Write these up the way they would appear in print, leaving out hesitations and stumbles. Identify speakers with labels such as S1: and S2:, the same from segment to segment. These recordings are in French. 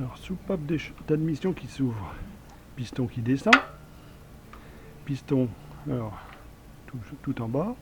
S1: Alors, soupape d'admission qui s'ouvre, piston qui descend, piston alors tout en bas,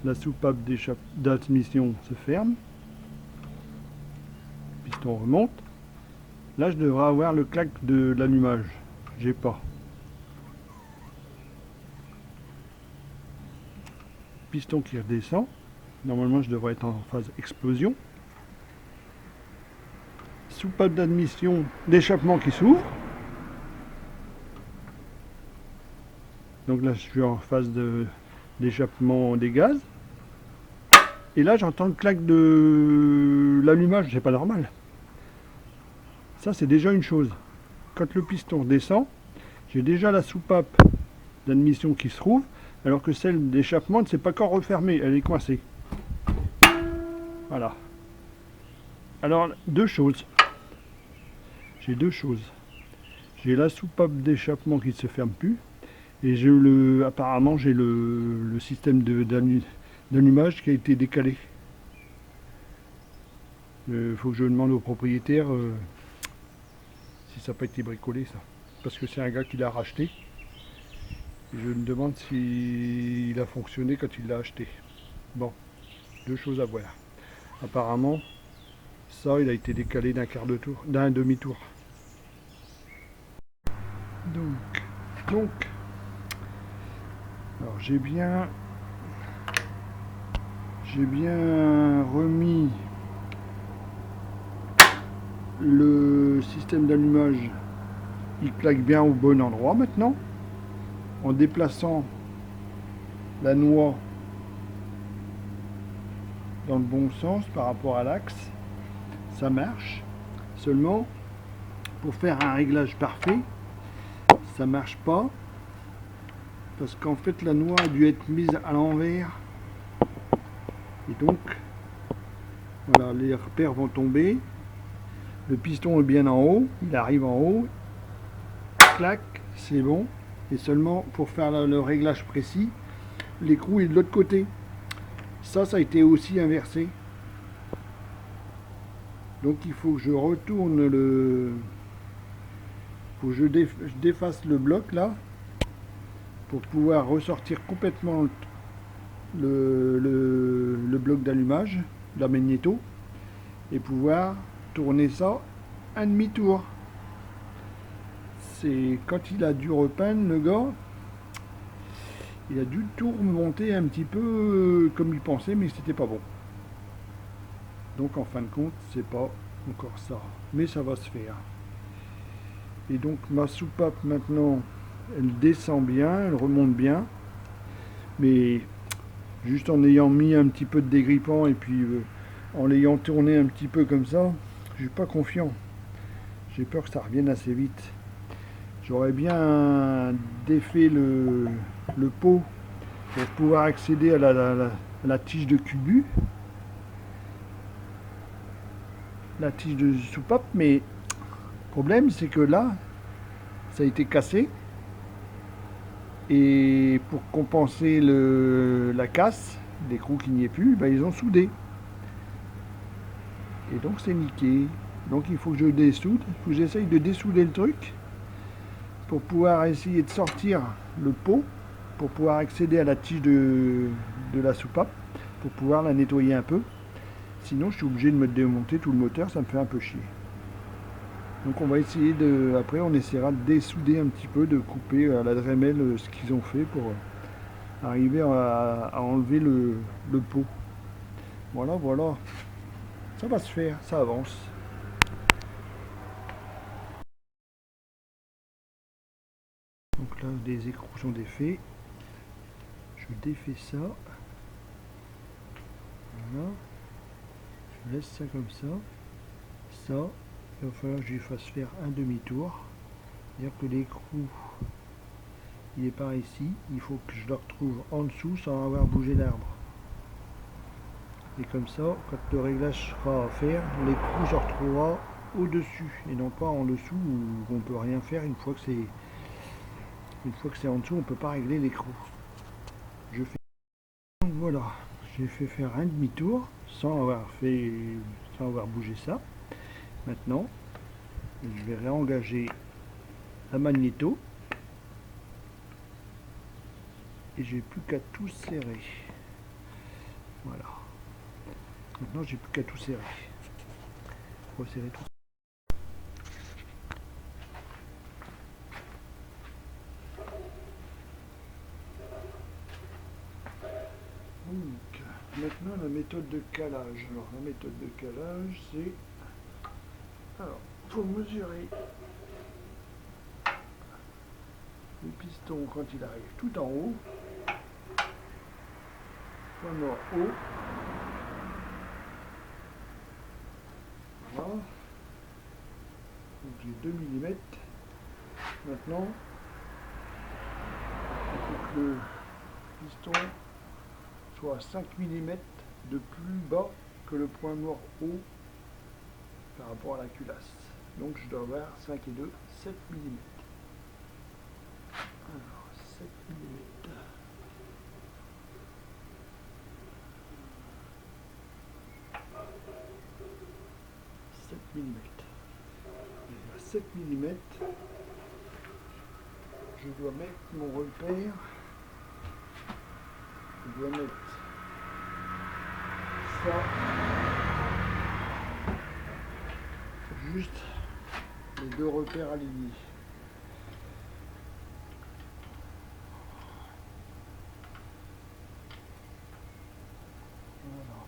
S1: la soupape d'admission se ferme, piston remonte. Là, je devrais avoir le clac de l'allumage. J'ai pas. Piston qui redescend. Normalement, je devrais être en phase explosion. Soupape d'admission d'échappement qui s'ouvre. Donc là, je suis en phase d'échappement des gaz. Et là, j'entends le clac de l'allumage. C'est pas normal. Ça, c'est déjà une chose. Quand le piston descend, j'ai déjà la soupape d'admission qui se trouve, alors que celle d'échappement ne s'est pas encore refermée. Elle est coincée. Voilà. Alors, deux choses. J'ai deux choses. J'ai la soupape d'échappement qui ne se ferme plus. Et apparemment, j'ai le système d'allumage qui a été décalé. Il faut que je demande au propriétaire si ça n'a pas été bricolé, ça. Parce que c'est un gars qui l'a racheté. Et je me demande s'il a fonctionné quand il l'a acheté. Bon, deux choses à voir. Apparemment, ça, il a été décalé d'un quart de tour, d'un demi-tour. Donc, alors j'ai bien remis le système d'allumage. Il claque bien au bon endroit maintenant, en déplaçant la noix dans le bon sens par rapport à l'axe. Ça marche. Seulement, pour faire un réglage parfait, ça marche pas, parce qu'en fait la noix a dû être mise à l'envers, et donc voilà, les repères vont tomber. Le piston est bien en haut, il arrive en haut, clac, c'est bon. Et seulement pour faire le réglage précis, l'écrou est de l'autre côté. Ça a été aussi inversé. Donc il faut que je retourne faut que je défasse le bloc là, pour pouvoir ressortir complètement le bloc d'allumage, la magnéto, et pouvoir tourner ça un demi-tour. C'est quand il a dû repeindre, le gars, il a dû tout remonter un petit peu comme il pensait, mais c'était pas bon. Donc en fin de compte, c'est pas encore ça, mais ça va se faire. Et donc ma soupape maintenant, elle descend bien, elle remonte bien, mais juste en ayant mis un petit peu de dégrippant et puis en l'ayant tourné un petit peu comme ça, je suis pas confiant. J'ai peur que ça revienne assez vite. J'aurais bien défait le pot pour pouvoir accéder à la tige de cubu, la tige de soupape, mais le problème c'est que là, ça a été cassé. Et pour compenser la casse, l'écrou qui n'y est plus, ben ils ont soudé. Et donc c'est niqué. Donc il faut que je dessoude, il faut que j'essaye de dessouder le truc pour pouvoir essayer de sortir le pot, pour pouvoir accéder à la tige de la soupape, pour pouvoir la nettoyer un peu. Sinon je suis obligé de me démonter tout le moteur, ça me fait un peu chier. Donc on va essayer après on essaiera de dessouder un petit peu, de couper à la Dremel ce qu'ils ont fait pour arriver à enlever le pot. Voilà, ça va se faire, ça avance. Donc là les écrous sont défaits, je défais ça, voilà, je laisse ça comme ça, il va falloir que je lui fasse faire un demi-tour, c'est-à-dire que l'écrou il est par ici, il faut que je le retrouve en dessous sans avoir bougé l'arbre. Et comme ça, quand le réglage sera à faire, l'écrou se retrouvera au-dessus et non pas en dessous où on ne peut rien faire une fois que c'est en dessous, on ne peut pas régler l'écrou. Donc voilà, j'ai fait faire un demi-tour sans avoir bougé ça. Maintenant, Et je vais réengager la magnéto. Et j'ai plus qu'à tout serrer. Voilà. Maintenant j'ai plus qu'à tout serrer. Resserrer tout. Donc, maintenant la méthode de calage. Alors la méthode de calage c'est... Alors, faut mesurer le piston quand il arrive tout en haut. Point mort haut. Voilà. Donc j'ai 2 mm. Maintenant, il faut que le piston soit à 5 mm de plus bas que le point mort haut par rapport à la culasse. Donc je dois avoir 5 et 2, 7 mm. Alors 7 mm. 7 mm. Et à 7 mm, je dois mettre mon repère. Je dois mettre ça juste les deux repères alignés. Voilà.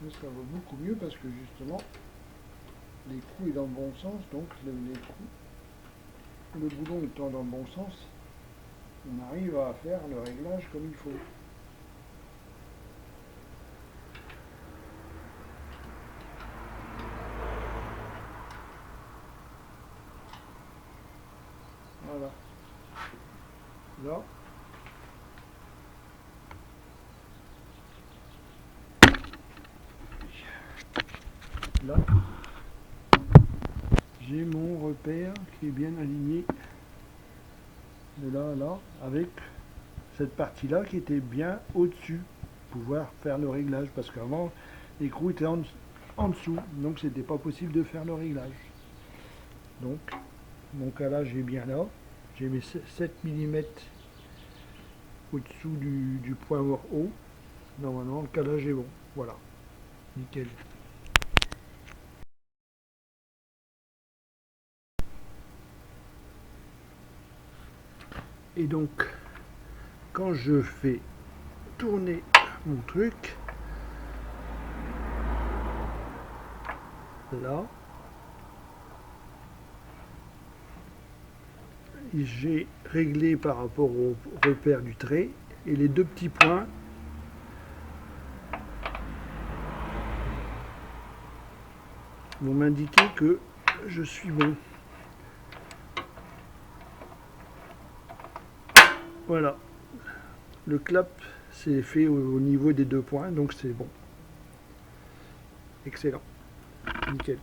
S1: Là, ça va beaucoup mieux parce que justement l'écrou est dans le bon sens, donc le boulon étant dans le bon sens, on arrive à faire le réglage comme il faut. Voilà. Là, j'ai mon repère qui est bien aligné de là à là, avec cette partie là qui était bien au-dessus, pouvoir faire le réglage, parce qu'avant l'écrou était en dessous, donc c'était pas possible de faire le réglage. Donc mon calage est bien là, j'ai mes 7 mm au-dessous du point mort haut. Normalement le calage est bon, voilà, nickel. Et donc quand je fais tourner mon truc là, j'ai réglé par rapport au repère du trait, et les deux petits points vont m'indiquer que je suis bon. Voilà, le clap c'est fait au niveau des deux points, donc c'est bon. Excellent, nickel.